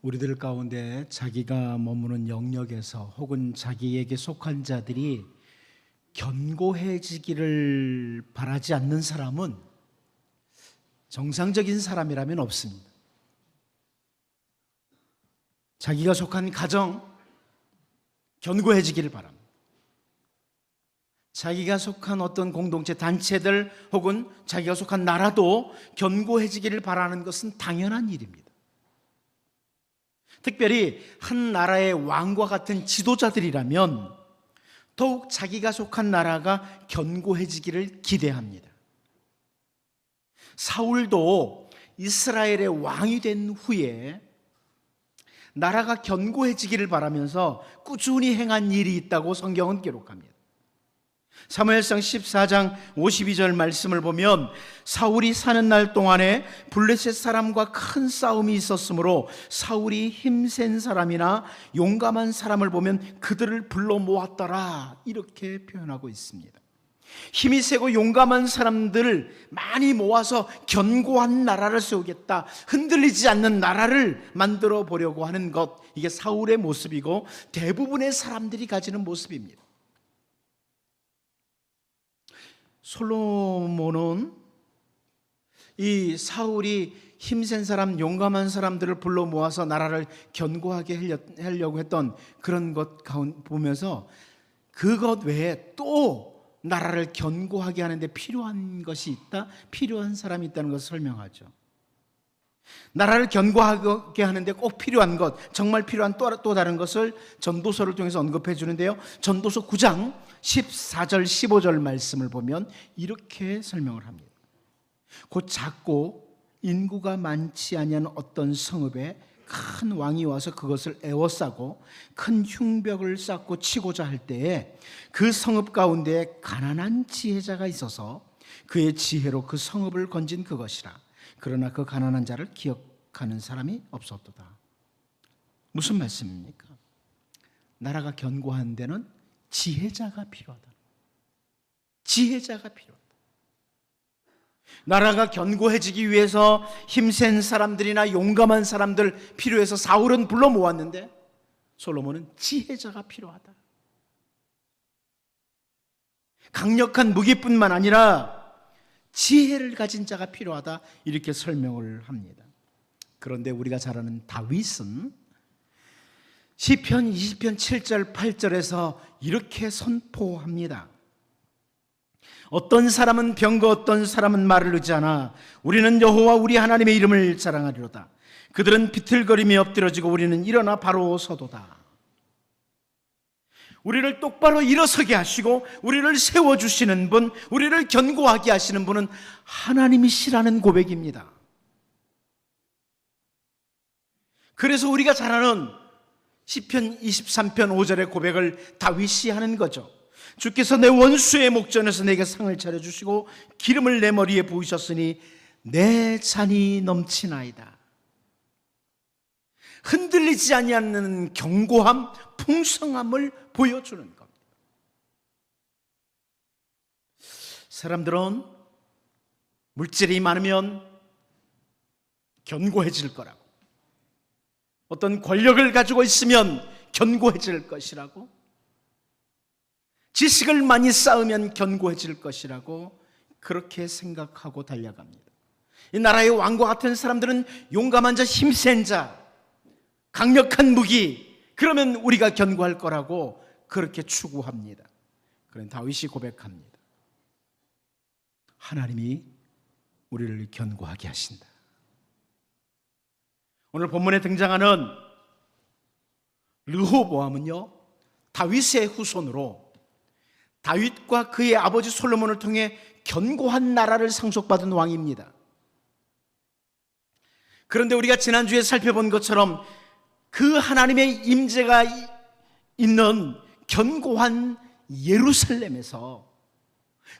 우리들 가운데 자기가 머무는 영역에서 혹은 자기에게 속한 자들이 견고해지기를 바라지 않는 사람은 정상적인 사람이라면 없습니다. 자기가 속한 가정 견고해지기를 바랍니다. 자기가 속한 어떤 공동체, 단체들 혹은 자기가 속한 나라도 견고해지기를 바라는 것은 당연한 일입니다. 특별히 한 나라의 왕과 같은 지도자들이라면 더욱 자기가 속한 나라가 견고해지기를 기대합니다. 사울도 이스라엘의 왕이 된 후에 나라가 견고해지기를 바라면서 꾸준히 행한 일이 있다고 성경은 기록합니다. 사무엘상 14장 52절 말씀을 보면 사울이 사는 날 동안에 블레셋 사람과 큰 싸움이 있었으므로 사울이 힘센 사람이나 용감한 사람을 보면 그들을 불러 모았더라, 이렇게 표현하고 있습니다. 힘이 세고 용감한 사람들을 많이 모아서 견고한 나라를 세우겠다, 흔들리지 않는 나라를 만들어 보려고 하는 것, 이게 사울의 모습이고 대부분의 사람들이 가지는 모습입니다. 솔로몬은 이 사울이 힘센 사람, 용감한 사람들을 불러 모아서 나라를 견고하게 하려고 했던 그런 것 보면서 그것 외에 또 나라를 견고하게 하는데 필요한 것이 있다, 필요한 사람이 있다는 것을 설명하죠. 나라를 견고하게 하는데 꼭 필요한 것, 정말 필요한 또 다른 것을 전도서를 통해서 언급해 주는데요, 전도서 9장 14절 15절 말씀을 보면 이렇게 설명을 합니다. 곧 작고 인구가 많지 아니한 어떤 성읍에 큰 왕이 와서 그것을 에워싸고 큰 흉벽을 쌓고 치고자 할 때에 그 성읍 가운데 가난한 지혜자가 있어서 그의 지혜로 그 성읍을 건진 그것이라. 그러나 그 가난한 자를 기억하는 사람이 없었도다. 무슨 말씀입니까? 나라가 견고한 데는 지혜자가 필요하다. 지혜자가 필요하다. 나라가 견고해지기 위해서 힘센 사람들이나 용감한 사람들 필요해서 사울은 불러 모았는데 솔로몬은 지혜자가 필요하다. 강력한 무기뿐만 아니라 지혜를 가진 자가 필요하다, 이렇게 설명을 합니다. 그런데 우리가 잘 아는 다윗은 시편 20편 7절 8절에서 이렇게 선포합니다. 어떤 사람은 병거, 어떤 사람은 말을 의지하나 우리는 여호와 우리 하나님의 이름을 자랑하리로다. 그들은 비틀거리며 엎드러지고 우리는 일어나 바로 서도다. 우리를 똑바로 일어서게 하시고 우리를 세워주시는 분, 우리를 견고하게 하시는 분은 하나님이시라는 고백입니다. 그래서 우리가 잘 아는 시편 23편 5절의 고백을 다윗이 하는 거죠. 주께서 내 원수의 목전에서 내게 상을 차려주시고 기름을 내 머리에 부으셨으니 내 잔이 넘치나이다. 흔들리지 아니하는 견고함, 풍성함을 보여주는 겁니다. 사람들은 물질이 많으면 견고해질 거라고, 어떤 권력을 가지고 있으면 견고해질 것이라고, 지식을 많이 쌓으면 견고해질 것이라고 그렇게 생각하고 달려갑니다. 이 나라의 왕과 같은 사람들은 용감한 자, 힘센 자, 강력한 무기, 그러면 우리가 견고할 거라고 그렇게 추구합니다. 그런데 다윗이 고백합니다. 하나님이 우리를 견고하게 하신다. 오늘 본문에 등장하는 르호보암은요, 다윗의 후손으로 다윗과 그의 아버지 솔로몬을 통해 견고한 나라를 상속받은 왕입니다. 그런데 우리가 지난주에 살펴본 것처럼 그 하나님의 임재가 있는 견고한 예루살렘에서,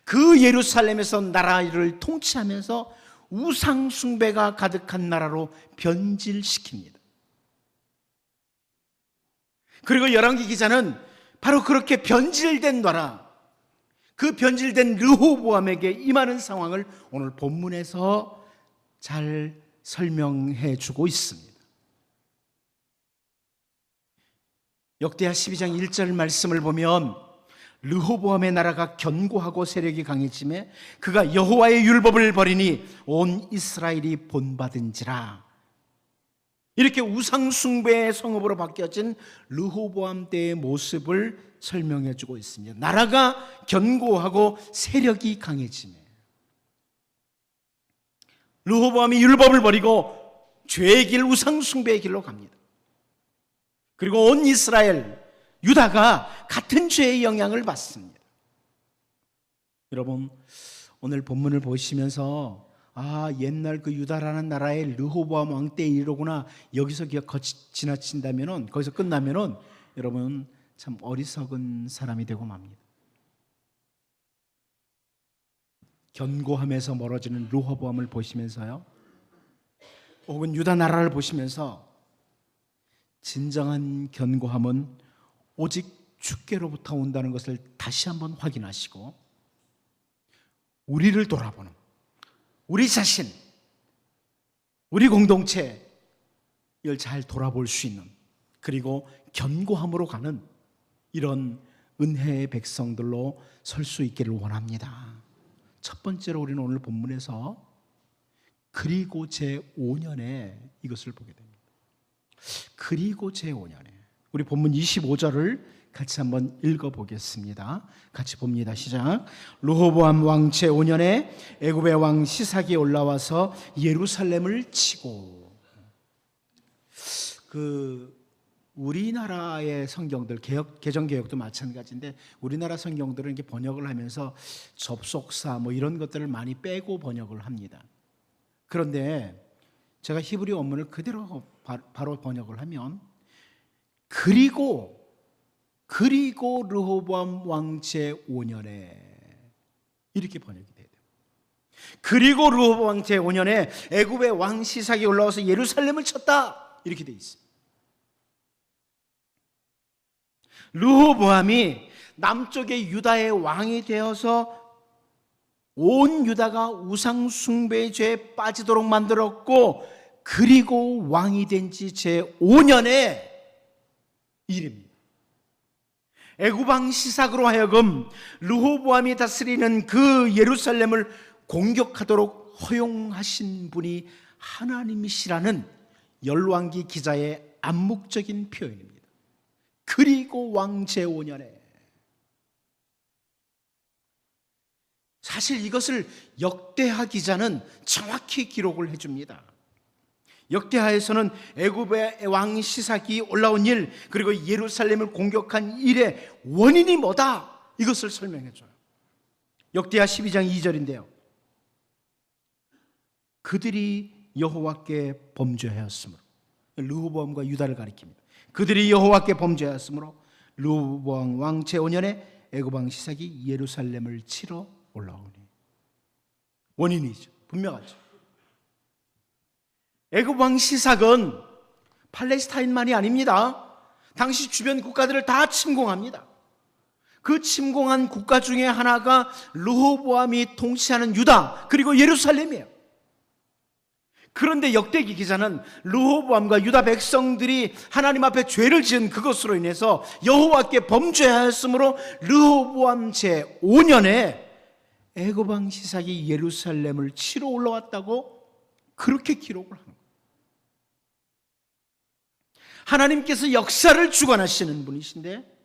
그 예루살렘에서 나라를 통치하면서 우상 숭배가 가득한 나라로 변질시킵니다. 그리고 열왕기 기자는 바로 그렇게 변질된 나라, 그 변질된 르호보암에게 임하는 상황을 오늘 본문에서 잘 설명해 주고 있습니다. 역대하 12장 1절 말씀을 보면 르호보암의 나라가 견고하고 세력이 강해지매 그가 여호와의 율법을 버리니 온 이스라엘이 본받은지라. 이렇게 우상 숭배의 성읍으로 바뀌어진 르호보암 때의 모습을 설명해 주고 있습니다. 나라가 견고하고 세력이 강해지매 르호보암이 율법을 버리고 죄의 길, 우상 숭배의 길로 갑니다. 그리고 온 이스라엘, 유다가 같은 죄의 영향을 받습니다. 여러분, 오늘 본문을 보시면서 옛날 그 유다라는 나라의 르호보암 왕 때 이러구나, 여기서 지나친다면은, 거기서 끝나면은 여러분 참 어리석은 사람이 되고 맙니다. 견고함에서 멀어지는 르호보암을 보시면서요, 혹은 유다 나라를 보시면서 진정한 견고함은 오직 주께로부터 온다는 것을 다시 한번 확인하시고 우리를 돌아보는, 우리 자신, 우리 공동체를 잘 돌아볼 수 있는, 그리고 견고함으로 가는 이런 은혜의 백성들로 설 수 있기를 원합니다. 첫 번째로 우리는 오늘 본문에서 그리고 제5년에 이것을 보게 됩니다. 그리고 제5년에 우리 본문 25절을 같이 한번 읽어보겠습니다. 같이 봅니다. 시작. 르호보암 왕 제5년에 애굽의 왕 시삭이 올라와서 예루살렘을 치고. 우리나라의 성경들, 개정개혁도 마찬가지인데 우리나라 성경들은 이렇게 번역을 하면서 접속사 이런 것들을 많이 빼고 번역을 합니다. 그런데 제가 히브리 원문을 그대로 바로 번역을 하면 그리고 르호보암 왕 제5년에 이렇게 번역이 돼요. 그리고 르호보암 왕 제5년에 애굽의 왕 시삭이 올라와서 예루살렘을 쳤다, 이렇게 돼 있습니다. 르호보암이 남쪽의 유다의 왕이 되어서 온 유다가 우상 숭배의 죄에 빠지도록 만들었고, 그리고 왕이 된 지 제5년의 일입니다. 애굽 왕 시삭으로 하여금 르호보암이 다스리는 그 예루살렘을 공격하도록 허용하신 분이 하나님이시라는 열왕기 기자의 암묵적인 표현입니다. 그리고 왕 제5년에. 사실 이것을 역대하 기자는 정확히 기록을 해줍니다. 역대하에서는 애굽의 왕 시삭이 올라온 일, 그리고 예루살렘을 공격한 일의 원인이 뭐다, 이것을 설명해줘요. 역대하 12장 2절인데요. 그들이 여호와께 범죄하였으므로, 르호보암과 유다를 가리킵니다. 그들이 여호와께 범죄하였으므로 르호보암 왕 제5년에 애굽 왕 시삭이 예루살렘을 치러 올라오니. 원인이죠. 분명하죠. 애굽 왕 시삭은 팔레스타인만이 아닙니다. 당시 주변 국가들을 다 침공합니다. 그 침공한 국가 중에 하나가 르호보암이 통치하는 유다, 그리고 예루살렘이에요. 그런데 역대기 기자는 르호보암과 유다 백성들이 하나님 앞에 죄를 지은 그것으로 인해서 여호와께 범죄하였으므로 르호보암 제5년에 애굽 왕 시삭이 예루살렘을 치러 올라왔다고 그렇게 기록을 하는 거예요. 하나님께서 역사를 주관하시는 분이신데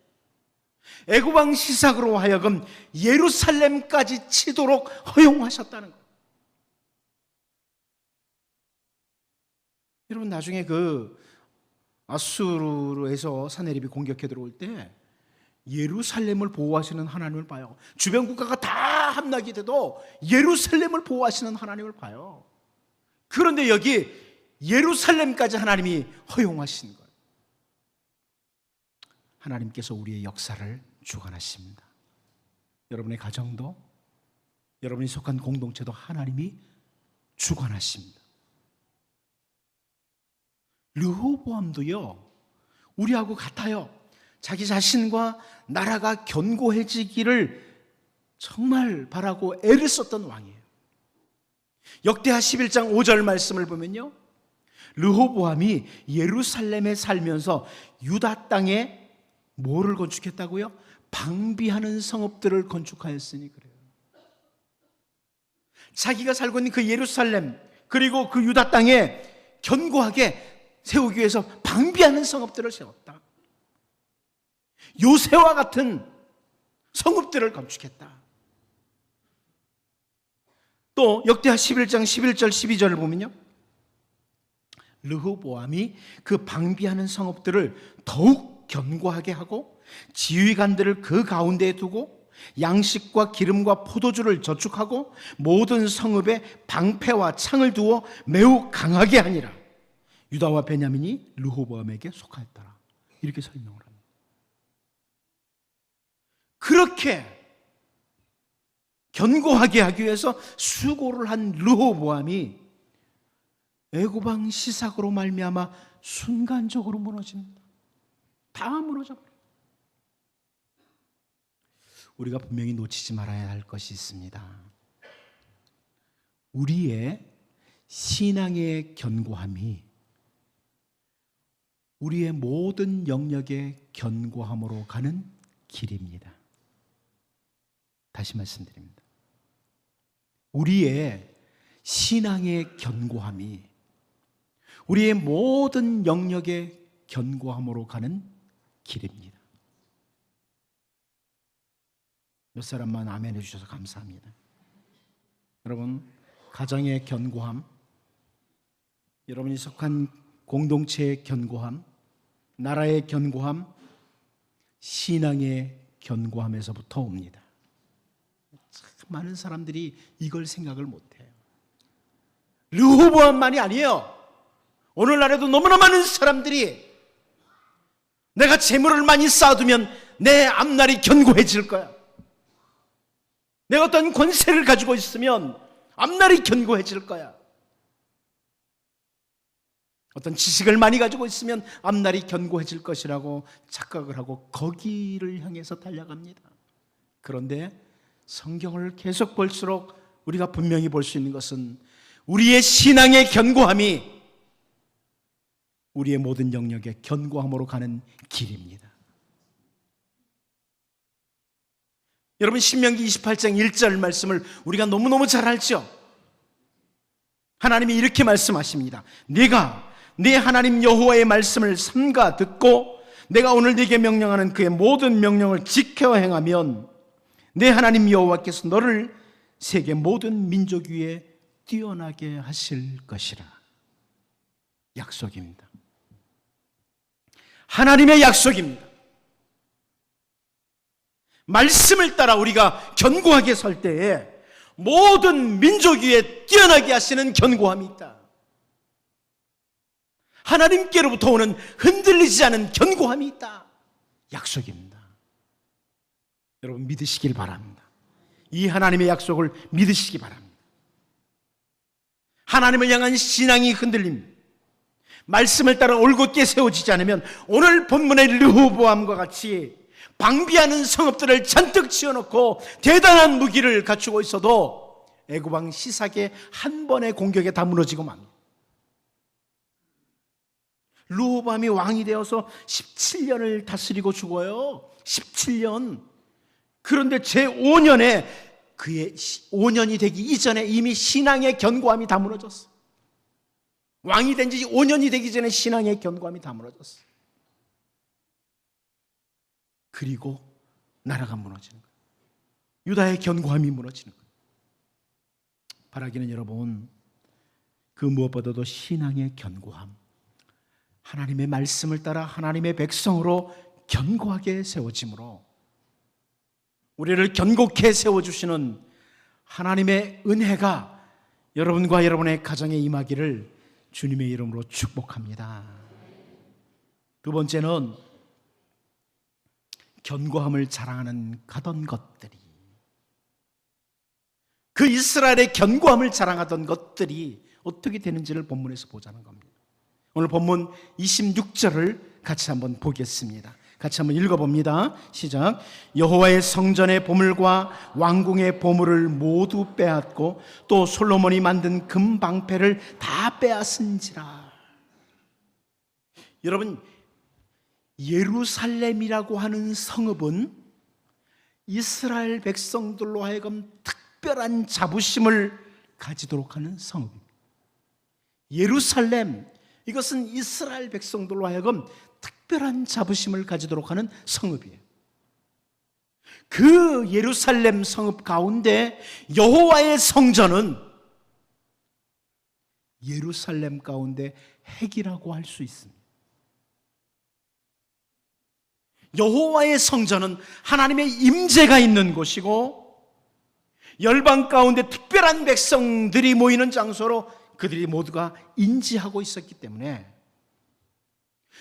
애굽 왕 시삭으로 하여금 예루살렘까지 치도록 허용하셨다는 거예요. 여러분, 나중에 그 아수르에서 사내립이 공격해 들어올 때 예루살렘을 보호하시는 하나님을 봐요. 주변 국가가 다 함락이 돼도 예루살렘을 보호하시는 하나님을 봐요. 그런데 여기 예루살렘까지 하나님이 허용하신 거예요. 하나님께서 우리의 역사를 주관하십니다. 여러분의 가정도, 여러분이 속한 공동체도 하나님이 주관하십니다. 르호보암도요, 우리하고 같아요. 자기 자신과 나라가 견고해지기를 정말 바라고 애를 썼던 왕이에요. 역대하 11장 5절 말씀을 보면요, 르호보암이 예루살렘에 살면서 유다 땅에 뭐를 건축했다고요? 방비하는 성읍들을 건축하였으니 그래요. 자기가 살고 있는 그 예루살렘 그리고 그 유다 땅에 견고하게 세우기 위해서 방비하는 성읍들을 세웠다. 요새와 같은 성읍들을 건축했다. 또 역대하 11장 11절 12절을 보면요, 르호보암이 그 방비하는 성읍들을 더욱 견고하게 하고 지휘관들을 그 가운데에 두고 양식과 기름과 포도주를 저축하고 모든 성읍에 방패와 창을 두어 매우 강하게 하니라. 유다와 베냐민이 르호보암에게 속하였더라. 이렇게 설명을 합니다. 그렇게 견고하게 하기 위해서 수고를 한 르호보암이 애굽왕 시삭으로 말미암아 순간적으로 무너집니다. 다 무너져버려요. 우리가 분명히 놓치지 말아야 할 것이 있습니다. 우리의 신앙의 견고함이 우리의 모든 영역의 견고함으로 가는 길입니다. 다시 말씀드립니다. 우리의 신앙의 견고함이 우리의 모든 영역의 견고함으로 가는 길입니다. 몇 사람만 아멘 해주셔서 감사합니다. 여러분, 가정의 견고함, 여러분이 속한 공동체의 견고함, 나라의 견고함, 신앙의 견고함에서부터 옵니다. 참 많은 사람들이 이걸 생각을 못해요. 르호보암만이 아니에요. 오늘날에도 너무나 많은 사람들이 내가 재물을 많이 쌓아두면 내 앞날이 견고해질 거야. 내가 어떤 권세를 가지고 있으면 앞날이 견고해질 거야. 어떤 지식을 많이 가지고 있으면 앞날이 견고해질 것이라고 착각을 하고 거기를 향해서 달려갑니다. 그런데 성경을 계속 볼수록 우리가 분명히 볼 수 있는 것은 우리의 신앙의 견고함이 우리의 모든 영역의 견고함으로 가는 길입니다. 여러분, 신명기 28장 1절 말씀을 우리가 너무너무 잘 알죠? 하나님이 이렇게 말씀하십니다. 네가 네 하나님 여호와의 말씀을 삼가 듣고 내가 오늘 네게 명령하는 그의 모든 명령을 지켜 행하면 네 하나님 여호와께서 너를 세계 모든 민족 위에 뛰어나게 하실 것이라. 약속입니다. 하나님의 약속입니다. 말씀을 따라 우리가 견고하게 설 때에 모든 민족 위에 뛰어나게 하시는 견고함이 있다. 하나님께로부터 오는 흔들리지 않은 견고함이 있다. 약속입니다. 여러분, 믿으시길 바랍니다. 이 하나님의 약속을 믿으시기 바랍니다. 하나님을 향한 신앙이 흔들립니다. 말씀을 따라 올곧게 세워지지 않으면 오늘 본문의 르호보암과 같이 방비하는 성읍들을 잔뜩 지어놓고 대단한 무기를 갖추고 있어도 애굽왕 시삭의 한 번의 공격에 다 무너지고 맙니다. 르호보암이 왕이 되어서 17년을 다스리고 죽어요. 17년. 그런데 제5년에 그의 5년이 되기 이전에 이미 신앙의 견고함이 다 무너졌어. 왕이 된 지 5년이 되기 전에 신앙의 견고함이 다 무너졌어. 그리고 나라가 무너지는 거예요. 유다의 견고함이 무너지는 거예요. 바라기는 여러분, 그 무엇보다도 신앙의 견고함, 하나님의 말씀을 따라 하나님의 백성으로 견고하게 세워짐으로 우리를 견고케 세워주시는 하나님의 은혜가 여러분과 여러분의 가정에 임하기를 주님의 이름으로 축복합니다. 두 번째는 견고함을 자랑하는 가던 것들이, 그 이스라엘의 견고함을 자랑하던 것들이 어떻게 되는지를 본문에서 보자는 겁니다. 오늘 본문 26절을 같이 한번 보겠습니다. 같이 한번 읽어봅니다. 시작. 여호와의 성전의 보물과 왕궁의 보물을 모두 빼앗고 또 솔로몬이 만든 금방패를 다 빼앗은지라. 여러분, 예루살렘이라고 하는 성읍은 이스라엘 백성들로 하여금 특별한 자부심을 가지도록 하는 성읍입니다. 예루살렘, 이것은 이스라엘 백성들로 하여금 특별한 자부심을 가지도록 하는 성읍이에요. 그 예루살렘 성읍 가운데 여호와의 성전은 예루살렘 가운데 핵이라고 할 수 있습니다. 여호와의 성전은 하나님의 임재가 있는 곳이고 열방 가운데 특별한 백성들이 모이는 장소로 그들이 모두가 인지하고 있었기 때문에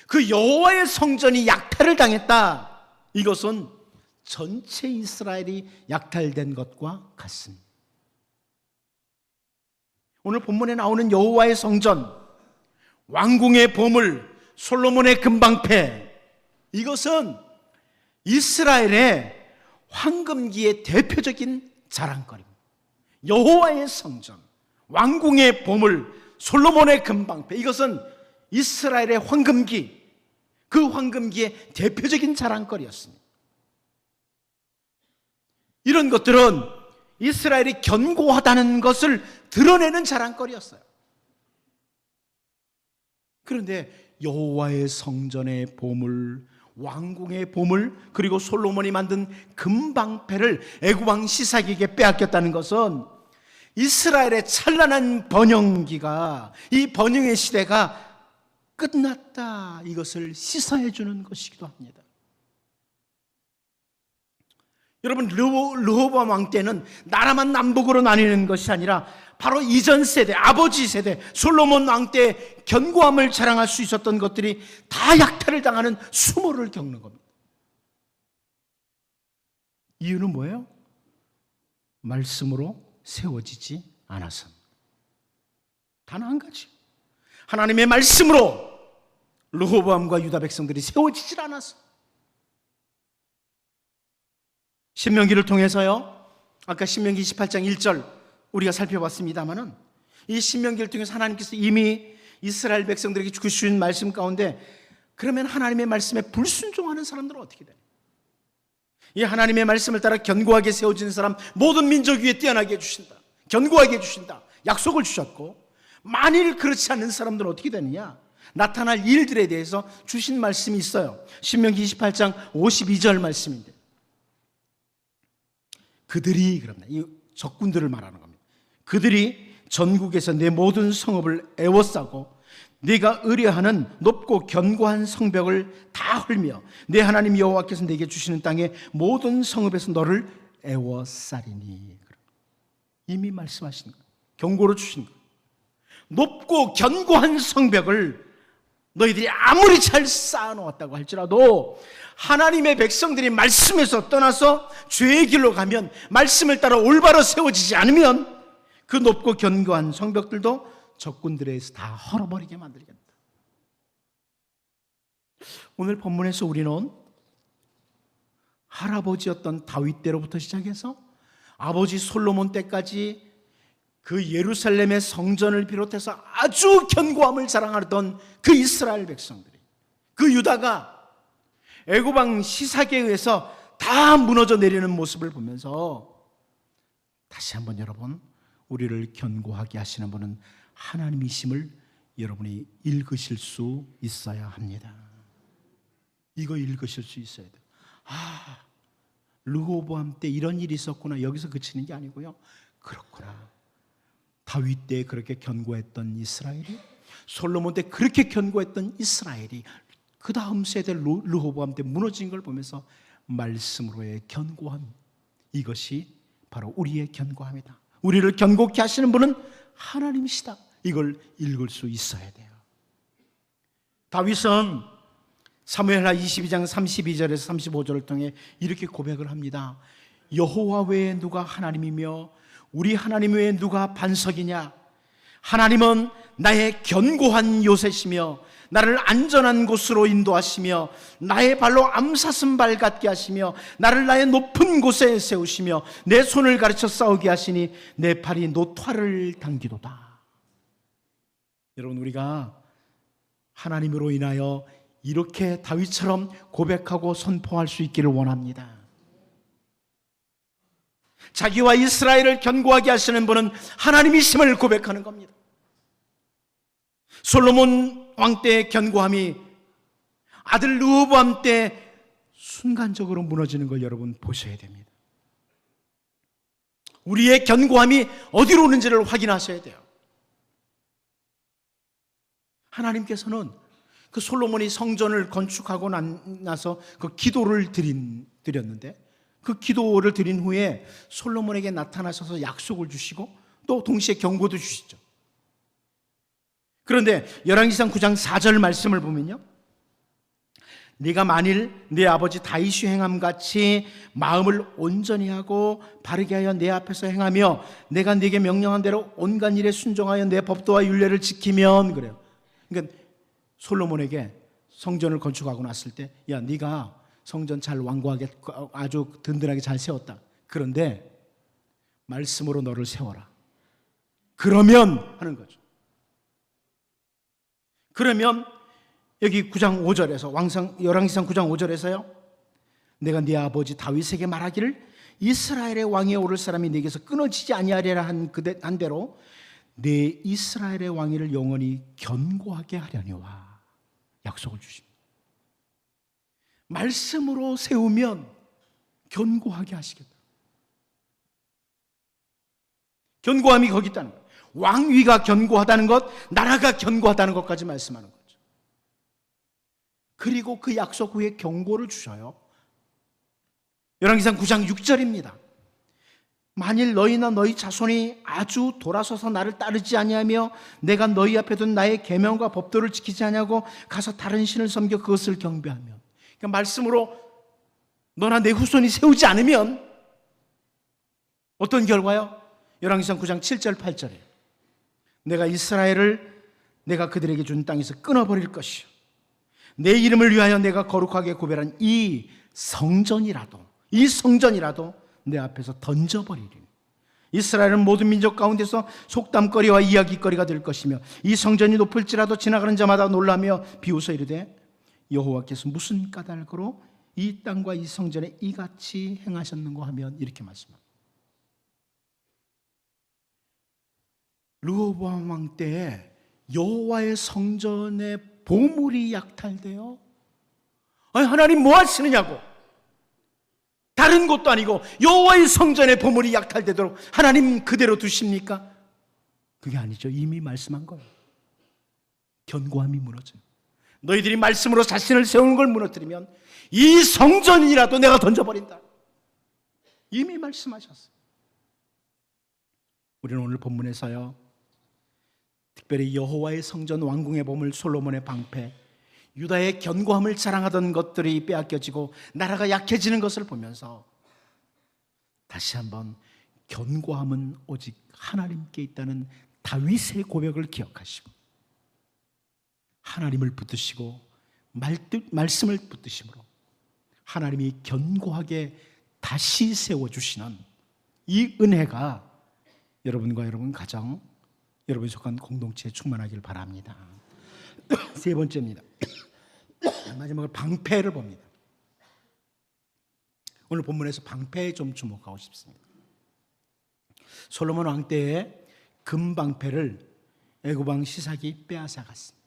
그 여호와의 성전이 약탈을 당했다, 이것은 전체 이스라엘이 약탈된 것과 같습니다. 오늘 본문에 나오는 여호와의 성전, 왕궁의 보물, 솔로몬의 금방패, 이것은 이스라엘의 황금기의 대표적인 자랑거리입니다. 여호와의 성전, 왕궁의 보물, 솔로몬의 금방패, 이것은 이스라엘의 황금기, 그 황금기의 대표적인 자랑거리였습니다. 이런 것들은 이스라엘이 견고하다는 것을 드러내는 자랑거리였어요. 그런데 여호와의 성전의 보물, 왕궁의 보물, 그리고 솔로몬이 만든 금방패를 애굽왕 시삭에게 빼앗겼다는 것은 이스라엘의 찬란한 번영기가, 이 번영의 시대가 끝났다, 이것을 시사해 주는 것이기도 합니다. 여러분, 르호보암 왕 때는 나라만 남북으로 나뉘는 것이 아니라 바로 이전 세대, 아버지 세대 솔로몬 왕 때 견고함을 자랑할 수 있었던 것들이 다 약탈을 당하는 수모를 겪는 겁니다. 이유는 뭐예요? 말씀으로 세워지지 않아서. 단 한 가지, 하나님의 말씀으로 르호보암과 유다 백성들이 세워지질 않았어. 신명기를 통해서요, 아까 신명기 28장 1절 우리가 살펴봤습니다마는 이 신명기를 통해서 하나님께서 이미 이스라엘 백성들에게 주신 말씀 가운데, 그러면 하나님의 말씀에 불순종하는 사람들은 어떻게 돼요? 이 하나님의 말씀을 따라 견고하게 세워지는 사람 모든 민족 위에 뛰어나게 해주신다, 견고하게 해주신다 약속을 주셨고, 만일 그렇지 않는 사람들은 어떻게 되느냐? 나타날 일들에 대해서 주신 말씀이 있어요. 신명기 28장 52절 말씀인데, 그들이, 그럽니다, 이 적군들을 말하는 겁니다. 그들이 전국에서 내 모든 성읍을 애워싸고 네가 의뢰하는 높고 견고한 성벽을 다 헐며 내 하나님 여호와께서 내게 주시는 땅의 모든 성읍에서 너를 애워싸리니. 이미 말씀하신 거예요. 경고로 주신 거예요. 높고 견고한 성벽을 너희들이 아무리 잘 쌓아놓았다고 할지라도 하나님의 백성들이 말씀에서 떠나서 죄의 길로 가면, 말씀을 따라 올바로 세워지지 않으면 그 높고 견고한 성벽들도 적군들에 의해서 다 헐어버리게 만들겠다. 오늘 본문에서 우리는 할아버지였던 다윗 때로부터 시작해서 아버지 솔로몬 때까지 그 예루살렘의 성전을 비롯해서 아주 견고함을 자랑하던 그 이스라엘 백성들이, 그 유다가 애굽왕 시삭에 의해서 다 무너져 내리는 모습을 보면서 다시 한번 여러분, 우리를 견고하게 하시는 분은 하나님이심을 여러분이 읽으실 수 있어야 합니다. 이거 읽으실 수 있어야 돼요. 아, 르호보암 때 이런 일이 있었구나, 여기서 그치는 게 아니고요, 그렇구나, 다윗 때 그렇게 견고했던 이스라엘이, 솔로몬 때 그렇게 견고했던 이스라엘이 그 다음 세대 르호보암 때 무너진 걸 보면서 말씀으로의 견고함, 이것이 바로 우리의 견고함이다, 우리를 견고케 하시는 분은 하나님이시다, 이걸 읽을 수 있어야 돼요. 다윗은 사무엘하 22장 32절에서 35절을 통해 이렇게 고백을 합니다. 여호와 외에 누가 하나님이며 우리 하나님 외에 누가 반석이냐? 하나님은 나의 견고한 요새시며 나를 안전한 곳으로 인도하시며 나의 발로 암사슴발 같게 하시며 나를 나의 높은 곳에 세우시며 내 손을 가르쳐 싸우게 하시니 내 팔이 노토를 당기도다. 여러분, 우리가 하나님으로 인하여 이렇게 다윗처럼 고백하고 선포할 수 있기를 원합니다. 자기와 이스라엘을 견고하게 하시는 분은 하나님이심을 고백하는 겁니다. 솔로몬 왕 때의 견고함이 아들 르호보암 때 순간적으로 무너지는 걸 여러분 보셔야 됩니다. 우리의 견고함이 어디로 오는지를 확인하셔야 돼요. 하나님께서는 그 솔로몬이 성전을 건축하고 나서 그 기도를 드렸는데, 그 기도를 드린 후에 솔로몬에게 나타나셔서 약속을 주시고 또 동시에 경고도 주시죠. 그런데 열왕기상 9장 4절 말씀을 보면요, 네가 만일 네 아버지 다윗이 행함같이 마음을 온전히 하고 바르게 하여 내 앞에서 행하며 내가 네게 명령한 대로 온갖 일에 순종하여 내 법도와 율례를 지키면, 그래요. 그러니까 솔로몬에게 성전을 건축하고 났을 때, 야, 네가 성전 잘 완고하게 아주 든든하게 잘 세웠다. 그런데 말씀으로 너를 세워라. 그러면 하는 거죠. 그러면 여기 9장 5절에서 열왕기상 9장 5절에서요, 내가 네 아버지 다윗에게 말하기를 이스라엘의 왕위에 오를 사람이 네게서 끊어지지 아니하리라 한 대로 내 이스라엘의 왕위를 영원히 견고하게 하려니와 약속을 주십니다. 말씀으로 세우면 견고하게 하시겠다. 견고함이 거기 있다는 거예요. 왕위가 견고하다는 것, 나라가 견고하다는 것까지 말씀하는 거죠. 그리고 그 약속 후에 경고를 주셔요. 열왕기상 9장 6절입니다. 만일 너희나 너희 자손이 아주 돌아서서 나를 따르지 아니하며 내가 너희 앞에 둔 나의 계명과 법도를 지키지 아니하고 가서 다른 신을 섬겨 그것을 경배하면, 그러니까 말씀으로 너나 내 후손이 세우지 않으면 어떤 결과요? 열왕기상 9장 7절 8절에 내가 이스라엘을 내가 그들에게 준 땅에서 끊어버릴 것이요 내 이름을 위하여 내가 거룩하게 구별한 이 성전이라도 내 앞에서 던져버리리니 이스라엘은 모든 민족 가운데서 속담거리와 이야기거리가 될 것이며 이 성전이 높을지라도 지나가는 자마다 놀라며 비웃어 이르되 여호와께서 무슨 까닭으로 이 땅과 이 성전에 이같이 행하셨는고 하면, 이렇게 말씀합니다. 르호보암 왕 때에 여호와의 성전의 보물이 약탈돼요. 아니, 하나님 뭐 하시느냐고. 다른 곳도 아니고 여호와의 성전의 보물이 약탈되도록 하나님 그대로 두십니까? 그게 아니죠. 이미 말씀한 거예요. 견고함이 무너져요. 너희들이 말씀으로 자신을 세우는 걸 무너뜨리면 이 성전이라도 내가 던져버린다. 이미 말씀하셨어요. 우리는 오늘 본문에서요, 특별히 여호와의 성전 완공의 보물 솔로몬의 방패, 유다의 견고함을 자랑하던 것들이 빼앗겨지고 나라가 약해지는 것을 보면서 다시 한번 견고함은 오직 하나님께 있다는 다윗의 고백을 기억하시고 하나님을 붙드시고 말씀을 붙드심으로 하나님이 견고하게 다시 세워주시는 이 은혜가 여러분과 여러분 가정, 여러분이 속한 공동체에 충만하길 바랍니다. 세 번째입니다. 마지막으로 방패를 봅니다. 오늘 본문에서 방패에 좀 주목하고 싶습니다. 솔로몬 왕 때에 금방패를 애굽 왕 시삭이 빼앗아 갔습니다.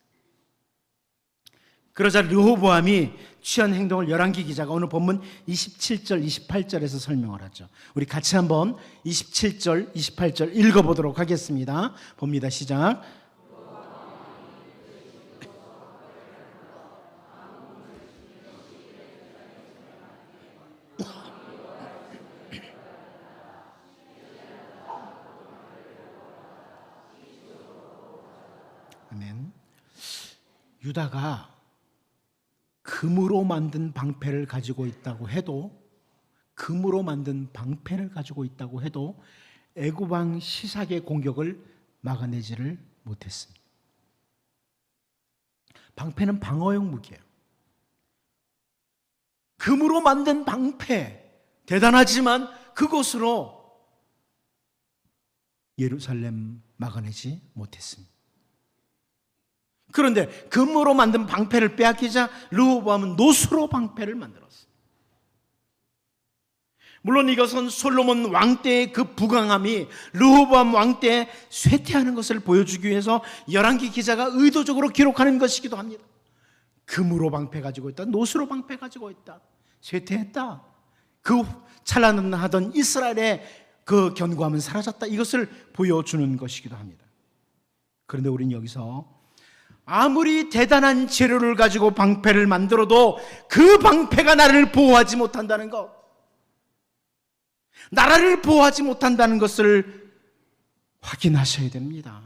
그러자 르호보암이 취한 행동을 열왕기 기자가 오늘 본문 27절, 28절에서 설명을 하죠. 우리 같이 한번 27절, 28절 읽어보도록 하겠습니다. 봅니다. 시작. 아멘. 유다가 금으로 만든 방패를 가지고 있다고 해도 애굽 왕 시삭의 공격을 막아내지를 못했습니다. 방패는 방어용 무기예요. 금으로 만든 방패, 대단하지만 그것으로 예루살렘 막아내지 못했습니다. 그런데 금으로 만든 방패를 빼앗기자 르호보암은 노수로 방패를 만들었어요. 물론 이것은 솔로몬 왕 때의 그 부강함이 르호보암 왕 때에 쇠퇴하는 것을 보여주기 위해서 열왕기 기자가 의도적으로 기록하는 것이기도 합니다. 금으로 방패 가지고 있다, 노수로 방패 가지고 있다, 쇠퇴했다, 그 찬란하던 이스라엘의 그 견고함은 사라졌다, 이것을 보여주는 것이기도 합니다. 그런데 우리는 여기서 아무리 대단한 재료를 가지고 방패를 만들어도 그 방패가 나를 보호하지 못한다는 것, 나라를 보호하지 못한다는 것을 확인하셔야 됩니다.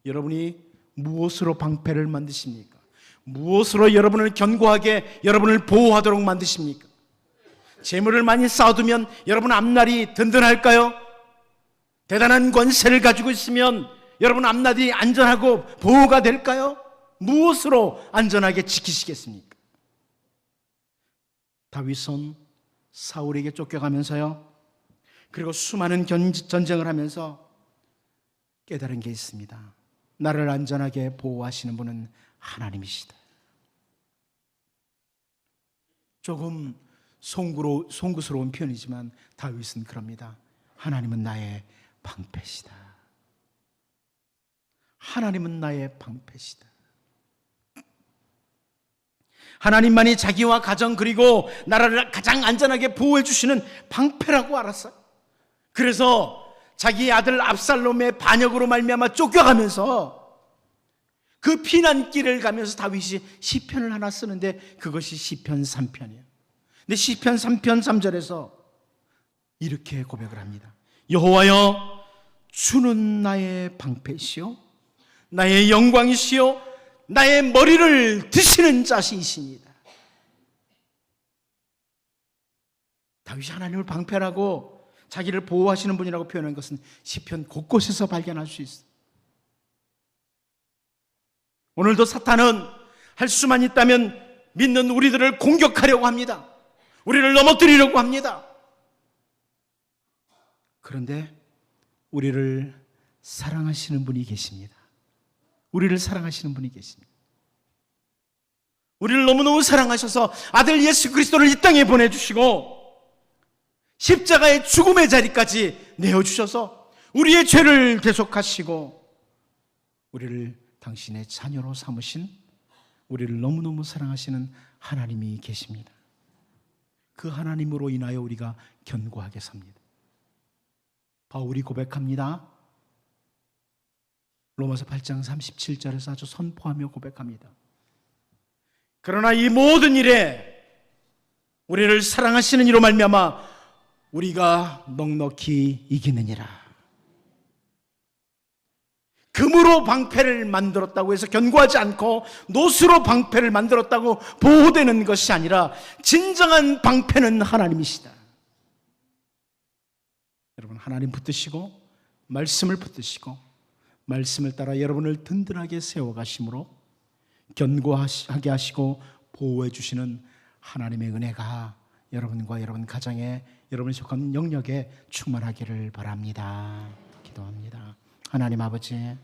여러분이 무엇으로 방패를 만드십니까? 무엇으로 여러분을 견고하게, 여러분을 보호하도록 만드십니까? 재물을 많이 쌓아두면 여러분 앞날이 든든할까요? 대단한 권세를 가지고 있으면 여러분 앞날이 안전하고 보호가 될까요? 무엇으로 안전하게 지키시겠습니까? 다윗은 사울에게 쫓겨가면서요, 그리고 수많은 전쟁을 하면서 깨달은 게 있습니다. 나를 안전하게 보호하시는 분은 하나님이시다. 조금 송구스러운 표현이지만 다윗은 그럽니다. 하나님은 나의 방패시다. 하나님은 나의 방패시다. 하나님만이 자기와 가정 그리고 나라를 가장 안전하게 보호해 주시는 방패라고 알았어요. 그래서 자기 아들 압살롬의 반역으로 말미암아 쫓겨가면서 그 피난길을 가면서 다윗이 시편을 하나 쓰는데 그것이 시편 3편이에요. 근데 시편 3편 3절에서 이렇게 고백을 합니다. 여호와여, 주는 나의 방패시요 나의 영광이시요 나의 머리를 드시는 자신이십니다. 다윗이 하나님을 방패라고 자기를 보호하시는 분이라고 표현한 것은 시편 곳곳에서 발견할 수 있어요. 오늘도 사탄은 할 수만 있다면 믿는 우리들을 공격하려고 합니다. 우리를 넘어뜨리려고 합니다. 그런데 우리를 사랑하시는 분이 계십니다. 우리를 사랑하시는 분이 계십니다. 우리를 너무너무 사랑하셔서 아들 예수 그리스도를 이 땅에 보내주시고 십자가의 죽음의 자리까지 내어주셔서 우리의 죄를 대속하시고 우리를 당신의 자녀로 삼으신, 우리를 너무너무 사랑하시는 하나님이 계십니다. 그 하나님으로 인하여 우리가 견고하게 삽니다. 바울이 고백합니다. 로마서 8장 37절에서 아주 선포하며 고백합니다. 그러나 이 모든 일에 우리를 사랑하시는 이로 말미암아 우리가 넉넉히 이기느니라. 금으로 방패를 만들었다고 해서 견고하지 않고 노수로 방패를 만들었다고 보호되는 것이 아니라 진정한 방패는 하나님이시다. 여러분, 하나님 붙드시고 말씀을 붙드시고 말씀을 따라 여러분을 든든하게 세워가심으로 견고하게 하시고 보호해 주시는 하나님의 은혜가 여러분과 여러분 가정에, 여러분이 속한 영역에 충만하기를 바랍니다. 기도합니다. 하나님 아버지,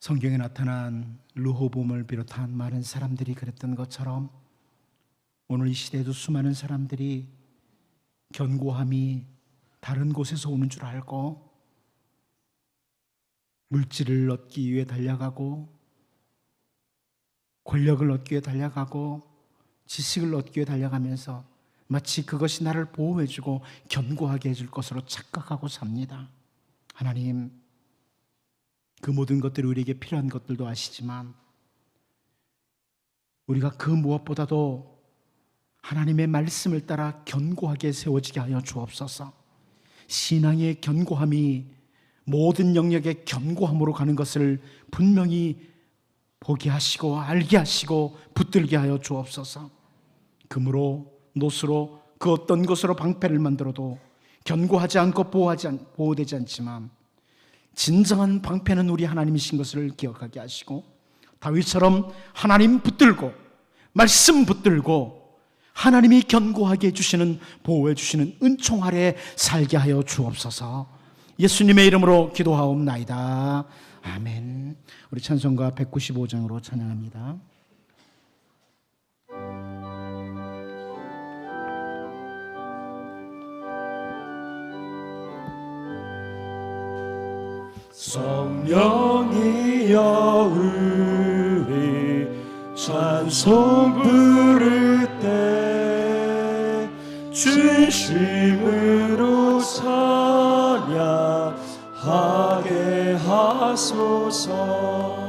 성경에 나타난 르호보암을 비롯한 많은 사람들이 그랬던 것처럼 오늘 이 시대에도 수많은 사람들이 견고함이 다른 곳에서 오는 줄 알고 물질을 얻기 위해 달려가고 권력을 얻기 위해 달려가고 지식을 얻기 위해 달려가면서 마치 그것이 나를 보호해주고 견고하게 해줄 것으로 착각하고 삽니다. 하나님, 그 모든 것들이 우리에게 필요한 것들도 아시지만 우리가 그 무엇보다도 하나님의 말씀을 따라 견고하게 세워지게 하여 주옵소서. 신앙의 견고함이 모든 영역의 견고함으로 가는 것을 분명히 보게 하시고 알게 하시고 붙들게 하여 주옵소서. 금으로 노수로 그 어떤 것으로 방패를 만들어도 견고하지 않고 보호되지 않지만 진정한 방패는 우리 하나님이신 것을 기억하게 하시고 다윗처럼 하나님 붙들고 말씀 붙들고 하나님이 견고하게 해주시는, 보호해 주시는 은총 아래 살게 하여 주옵소서. 예수님의 이름으로 기도하옵나이다. 아멘. 우리 찬송가 195장으로 찬양합니다. 성령이여 우리 찬송 부를 때 진심으로 찬양하게 하소서.